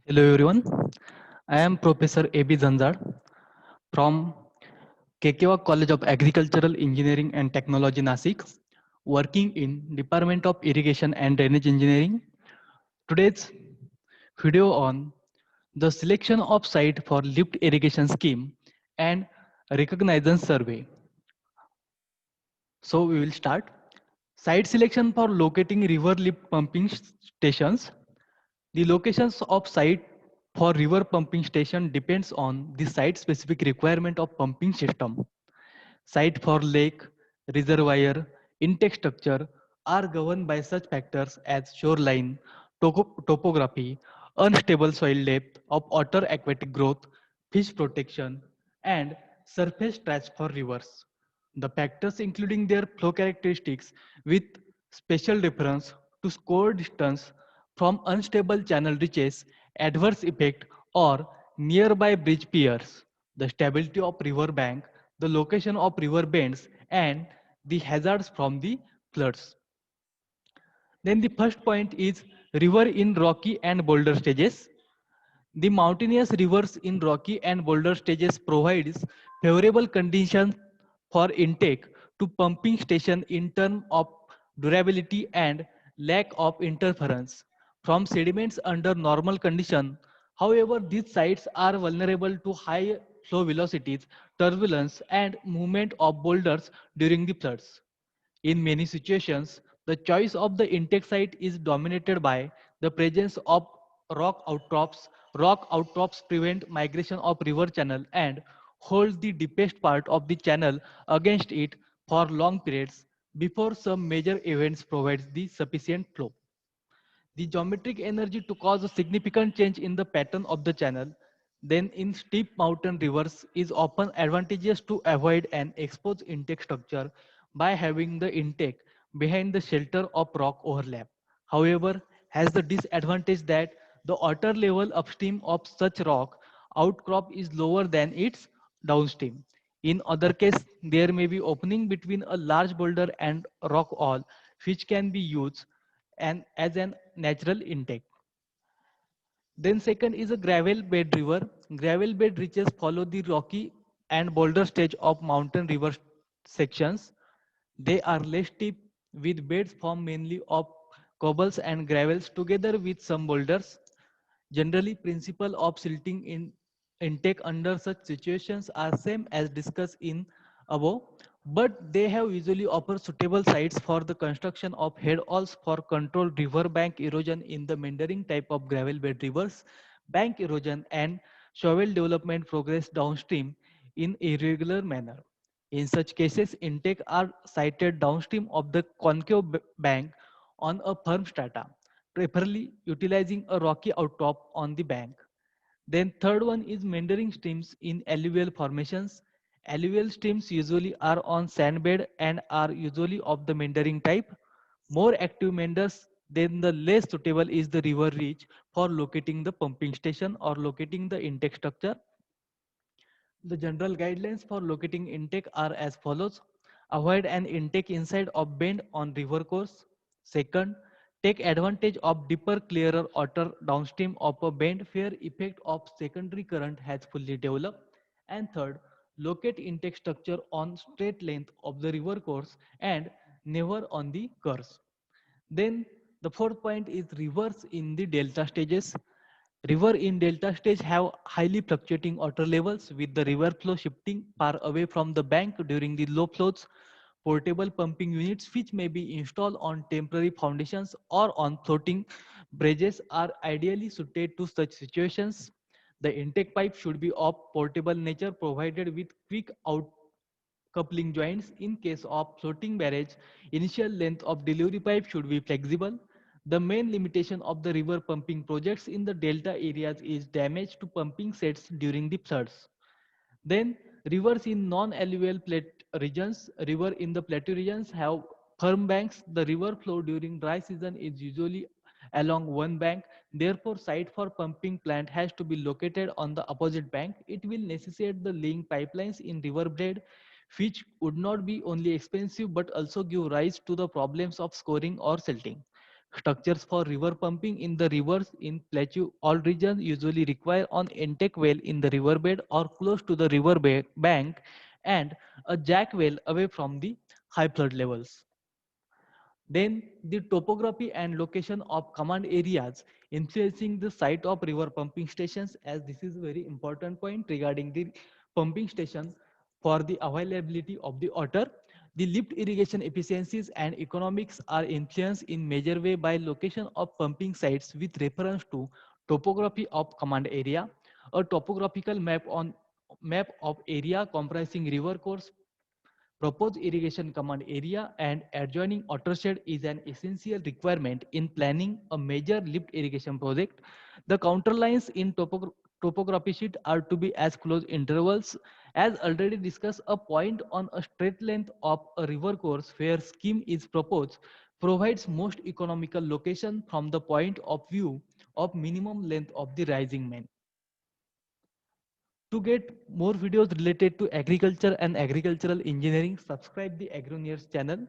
Hello everyone, I am Professor A.B. Zanzad from Kekewa College of Agricultural Engineering and Technology Nasik, working in Department of Irrigation and Drainage Engineering. Today's video on the selection of site for lift irrigation scheme and recognition survey. So we will start. Site selection for locating river lift pumping stations. The locations of site for river pumping station depends on the site specific requirement of pumping system. Site for lake, reservoir, intake structure are governed by such factors as shoreline, topography, unstable soil depth of water aquatic growth, fish protection, and surface stretch for rivers. The factors including their flow characteristics with special reference to score distance from unstable channel reaches, adverse effect or nearby bridge piers, the stability of river bank, the location of river bends and the hazards from the floods. Then the first point is river in rocky and boulder stages. The mountainous rivers in rocky and boulder stages provides favorable conditions for intake to pumping station in terms of durability and lack of interference from sediments under normal condition. However, these sites are vulnerable to high flow velocities, turbulence, and movement of boulders during the floods. In many situations, the choice of the intake site is dominated by the presence of rock outcrops. Rock outcrops prevent migration of river channel and hold the deepest part of the channel against it for long periods before some major events provides the sufficient flow. The geometric energy to cause a significant change in the pattern of the channel, then in steep mountain rivers is often advantageous to avoid an exposed intake structure by having the intake behind the shelter of rock overlap. However, has the disadvantage that the water level upstream of such rock outcrop is lower than its downstream. In other case, there may be opening between a large boulder and rock wall, which can be used and as an natural intake. Then second is a gravel bed river. Gravel bed ridges follow the rocky and boulder stage of mountain river sections. They are less steep with beds formed mainly of cobbles and gravels together with some boulders. Generally, principle of silting in intake under such situations are same as discussed in above, but they have usually offer suitable sites for the construction of head walls for controlled river bank erosion in the meandering type of gravel bed rivers. Bank erosion and shovel development progress downstream in irregular manner. In such cases, intake are sited downstream of the concave bank on a firm strata, preferably utilizing a rocky outcrop on the bank. Then third one is meandering streams in alluvial formations. Alluvial streams usually are on sandbed and are usually of the meandering type. More active meanders, then the less suitable is the river reach for locating the pumping station or locating the intake structure. The general guidelines for locating intake are as follows. Avoid an intake inside of bend on river course. Second, take advantage of deeper, clearer water downstream of a bend where effect of secondary current has fully developed. And third, locate intake structure on straight length of the river course and never on the curves. Then the fourth point is rivers in the delta stages. River in delta stage have highly fluctuating water levels with the river flow shifting far away from the bank during the low flows. Portable pumping units which may be installed on temporary foundations or on floating bridges are ideally suited to such situations. The intake pipe should be of portable nature provided with quick out coupling joints. In case of floating barrage, initial length of delivery pipe should be flexible. The main limitation of the river pumping projects in the delta areas is damage to pumping sets during the floods. Then rivers in non-alluvial regions, river in the plateau regions have firm banks. The river flow during dry season is usually along one bank. Therefore, site for pumping plant has to be located on the opposite bank. It will necessitate the laying pipelines in river bed, which would not be only expensive but also give rise to the problems of scoring or silting. Structures for river pumping in the rivers in plateau all regions usually require an intake well in the riverbed or close to the bank and a jack well away from the high flood levels. Then the topography and location of command areas influencing the site of river pumping stations, as this is a very important point regarding the pumping station for the availability of the water. The lift irrigation efficiencies and economics are influenced in major way by location of pumping sites with reference to topography of command area. A topographical map of area comprising river course, proposed irrigation command area and adjoining watershed is an essential requirement in planning a major lift irrigation project. The counterlines in topography sheet are to be as close intervals as already discussed. A point on a straight length of a river course where scheme is proposed provides most economical location from the point of view of minimum length of the rising main. To get more videos related to agriculture and agricultural engineering, subscribe the AgroNears channel.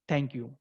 Thank you.